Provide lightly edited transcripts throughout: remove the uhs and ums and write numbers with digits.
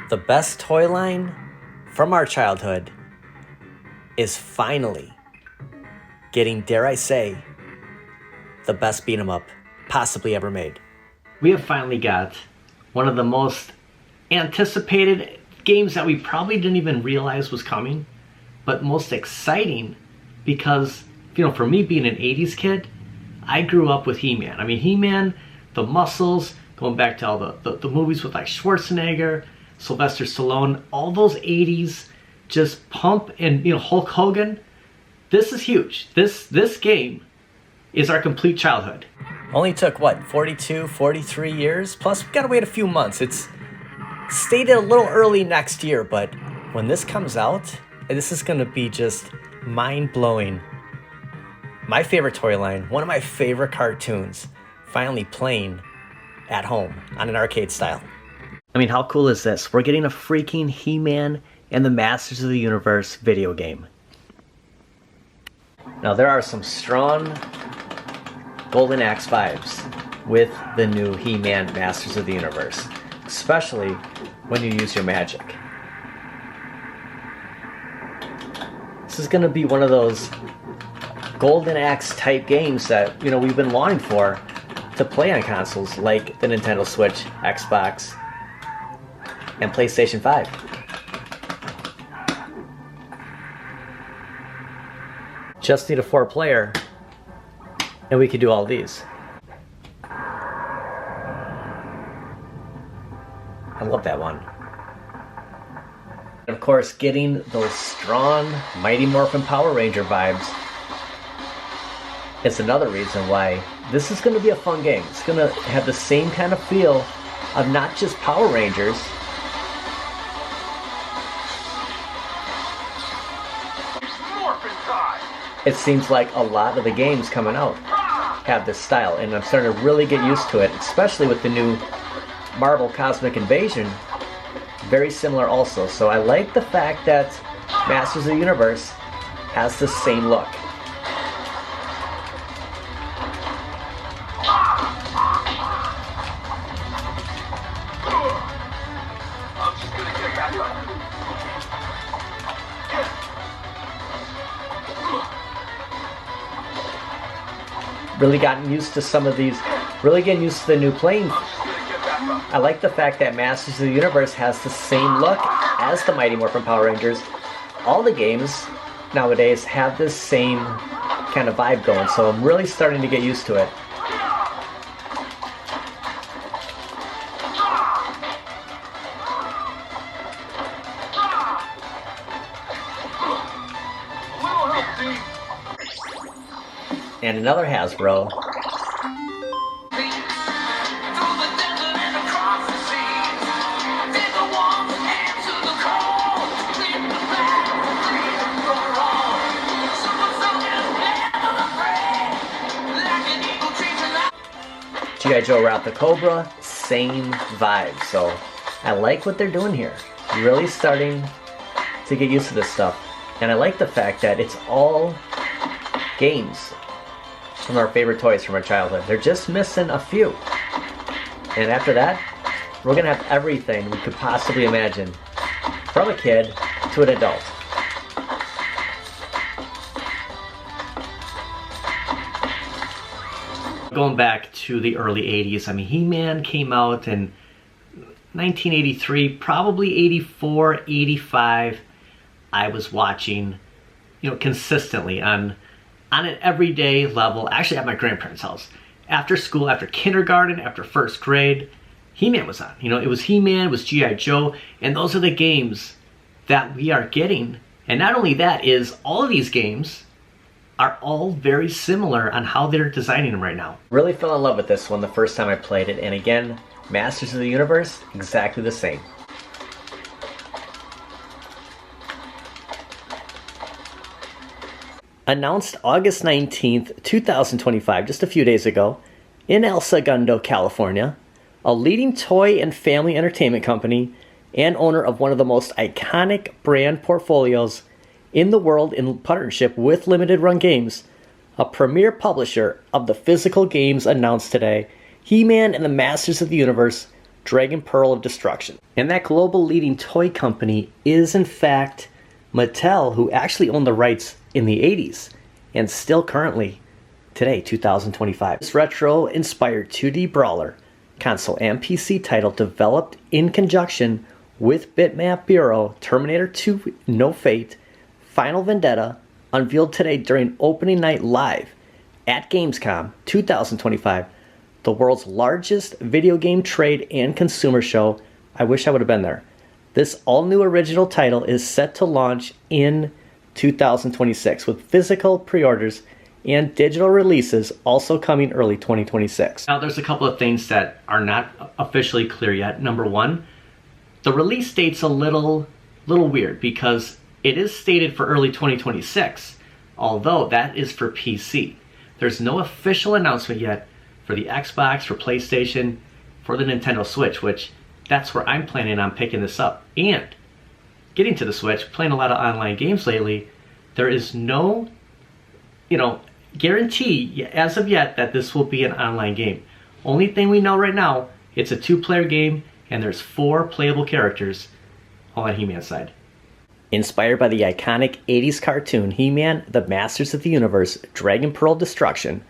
The best toy line from our childhood is finally getting, dare I say, the best beat 'em up possibly ever made. We have finally got one of the most anticipated games that we probably didn't even realize was coming, but most exciting because, for me being an 80s kid, I grew up with He-Man. I mean, He-Man, the muscles, going back to all the movies with like Schwarzenegger, Sylvester Stallone, all those 80s just pump, and Hulk Hogan. This is huge. This game is our complete childhood. Only took 42, 43 years? Plus, we gotta wait a few months. It's stated a little early next year, but when this comes out, this is gonna be just mind-blowing. My favorite toy line, one of my favorite cartoons, finally playing at home on an arcade style. I mean, how cool is this? We're getting a freaking He-Man and the Masters of the Universe video game. Now, there are some strong Golden Axe vibes with the new He-Man Masters of the Universe, especially when you use your magic. This is going to be one of those Golden Axe type games that we've been wanting for to play on consoles like the Nintendo Switch, Xbox, and PlayStation 5. Just need a 4-player and we could do all these. I love that one. And of course, getting those strong Mighty Morphin Power Ranger vibes is another reason why this is going to be a fun game. It's going to have the same kind of feel of not just Power Rangers, it seems like a lot of the games coming out have this style, and I'm starting to really get used to it, especially with the new Marvel Cosmic Invasion. Very similar also. So I like the fact that Masters of the Universe has the same look. Really gotten used to some of these, really getting used to the new playing. I like the fact that Masters of the Universe has the same look as the Mighty Morphin Power Rangers. All the games nowadays have this same kind of vibe going, so I'm really starting to get used to it. And another Hasbro. G.I. Joe Wrath the Cobra, same vibe. So I like what they're doing here. Really starting to get used to this stuff. And I like the fact that it's all games from our favorite toys from our childhood. They're just missing a few. And after that, we're going to have everything we could possibly imagine, from a kid to an adult. Going back to the early 80s, I mean, He-Man came out in 1983, probably 84, 85. I was watching, consistently on an everyday level, actually at my grandparents' house. After school, after kindergarten, after first grade, He-Man was on. It was He-Man, it was G.I. Joe, and those are the games that we are getting. And not only that, is all of these games are all very similar on how they're designing them right now. Really fell in love with this one the first time I played it, and again, Masters of the Universe, exactly the same. Announced August 19th, 2025, just a few days ago, in El Segundo, California, a leading toy and family entertainment company and owner of one of the most iconic brand portfolios in the world in partnership with Limited Run Games, a premier publisher of the physical games, announced today, He-Man and the Masters of the Universe Dragon Pearl of Destruction. And that global leading toy company is in fact Mattel, who actually owned the rights in the 80s and still currently today, 2025. This retro-inspired 2D brawler, console and PC title developed in conjunction with Bitmap Bureau, Terminator 2 No Fate, Final Vendetta, unveiled today during opening night live at Gamescom 2025, the world's largest video game trade and consumer show. I wish I would have been there. This all-new original title is set to launch in 2026 with physical pre-orders and digital releases also coming early 2026. Now there's a couple of things that are not officially clear yet. Number one, the release date's a little weird because it is stated for early 2026, although that is for PC. There's no official announcement yet for the Xbox, for PlayStation, for the Nintendo Switch, which that's where I'm planning on picking this up. And getting to the Switch, playing a lot of online games lately, there is no, guarantee as of yet that this will be an online game. Only thing we know right now, it's a 2-player game and there's 4 playable characters on He-Man's side. Inspired by the iconic 80s cartoon He-Man, the Masters of the Universe, Dragon Pearl Destruction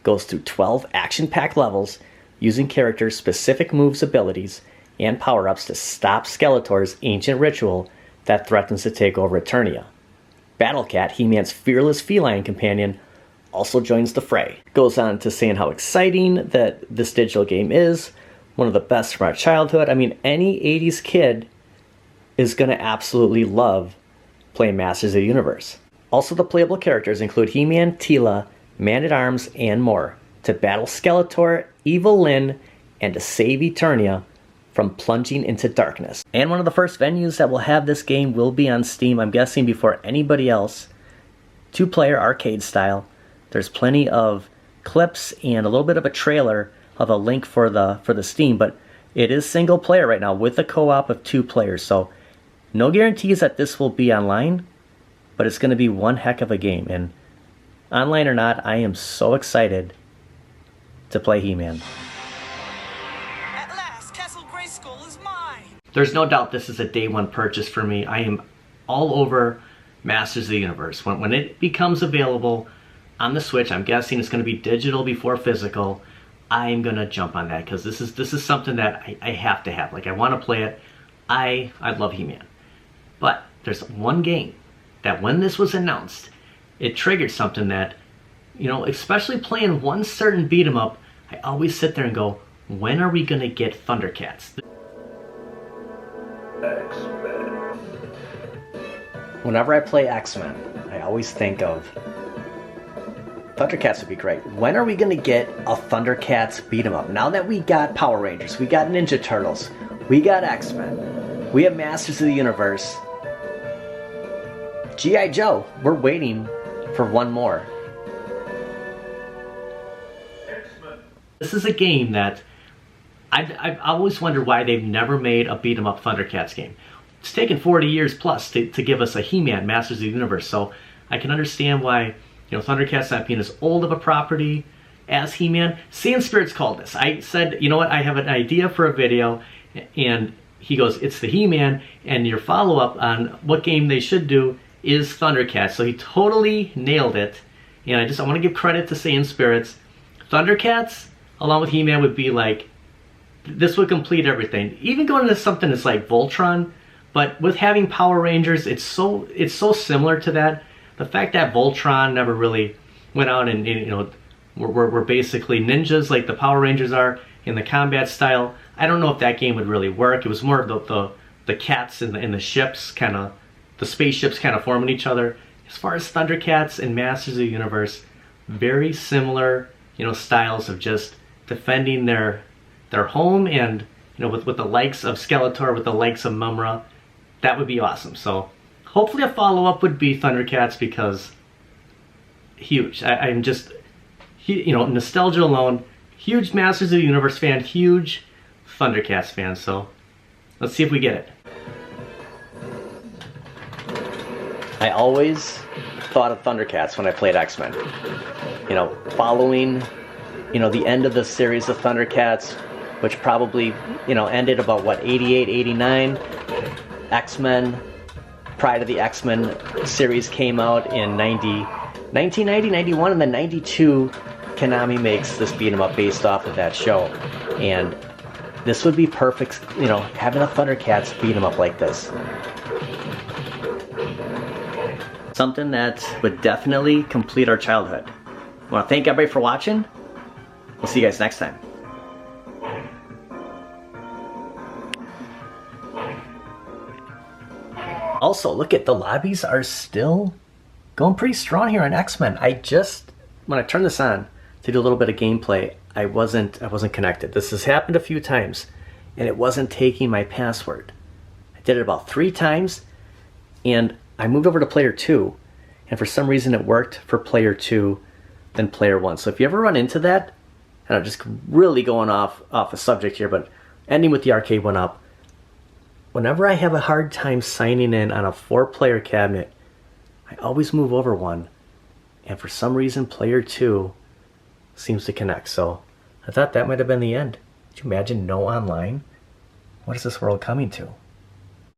goes through 12 action-packed levels using characters' specific moves, abilities, and power-ups to stop Skeletor's ancient ritual that threatens to take over Eternia. Battle Cat, He-Man's fearless feline companion, also joins the fray. Goes on to saying how exciting that this digital game is, one of the best from our childhood. I mean, any 80s kid is going to absolutely love playing Masters of the Universe. Also, the playable characters include He-Man, Teela, Man-at-Arms, and more, to battle Skeletor, Evil Lyn, and to save Eternia from plunging into darkness. And one of the first venues that will have this game will be on Steam, I'm guessing before anybody else. 2-player arcade style. There's plenty of clips and a little bit of a trailer of a link for the Steam, but it is single player right now with a co-op of 2 players, so no guarantees that this will be online, but it's going to be one heck of a game. And online or not, I am so excited to play He-Man. At last, Castle Grayskull is mine. There's no doubt this is a day one purchase for me. I am all over Masters of the Universe. When it becomes available on the Switch, I'm guessing it's going to be digital before physical. I'm going to jump on that because this is something that I have to have. Like, I want to play it. I love He-Man. But there's one game that when this was announced, it triggered something that, especially playing one certain beat 'em up, I always sit there and go, when are we going to get Thundercats? X-Men. Whenever I play X-Men, I always think of Thundercats would be great. When are we going to get a Thundercats beat 'em up? Now that we got Power Rangers, we got Ninja Turtles, we got X-Men, we have Masters of the Universe, G.I. Joe, we're waiting for one more. X-Men. This is a game that I've always wondered why they've never made a beat 'em up Thundercats game. It's taken 40 years plus to give us a He-Man Masters of the Universe, so I can understand why Thundercats not being as old of a property as He-Man. Sand Spirits called this. I said, you know what, I have an idea for a video, and he goes, it's the He-Man, and your follow-up on what game they should do is Thundercats. So he totally nailed it, and I want to give credit to Sand Spirits. Thundercats, along with He-Man, would be like, this would complete everything. Even going into something that's like Voltron, but with having Power Rangers, it's so similar to that. The fact that Voltron never really went out and we're basically ninjas like the Power Rangers are in the combat style. I don't know if that game would really work. It was more the cats in the ships, kind of the spaceships kind of forming each other. As far as Thundercats and Masters of the Universe, very similar styles of just defending their home, and with the likes of Skeletor, with the likes of Mumra. That would be awesome. So hopefully a follow-up would be Thundercats, because huge. I'm just, nostalgia alone, huge Masters of the Universe fan, huge Thundercats fan. So let's see if we get it. I always thought of Thundercats when I played X-Men. Following, the end of the series of Thundercats which probably, ended about, 88, 89. X-Men, Pride of the X-Men series came out in 1990, 91, and then 92, Konami makes this beat 'em up based off of that show. And this would be perfect, having a Thundercats beat 'em up like this. Something that would definitely complete our childhood. I want to thank everybody for watching. We'll see you guys next time. Also, look at the lobbies are still going pretty strong here on X-Men. When I turned this on to do a little bit of gameplay, I wasn't connected. This has happened a few times, and it wasn't taking my password. I did it about 3 times, and I moved over to player 2, and for some reason it worked for player 2 than player 1. So if you ever run into that, and I'm just really going off a subject here, but ending with the arcade one up, whenever I have a hard time signing in on a 4-player cabinet, I always move over one, and for some reason player 2 seems to connect. So I thought that might have been the end. Could you imagine no online? What is this world coming to?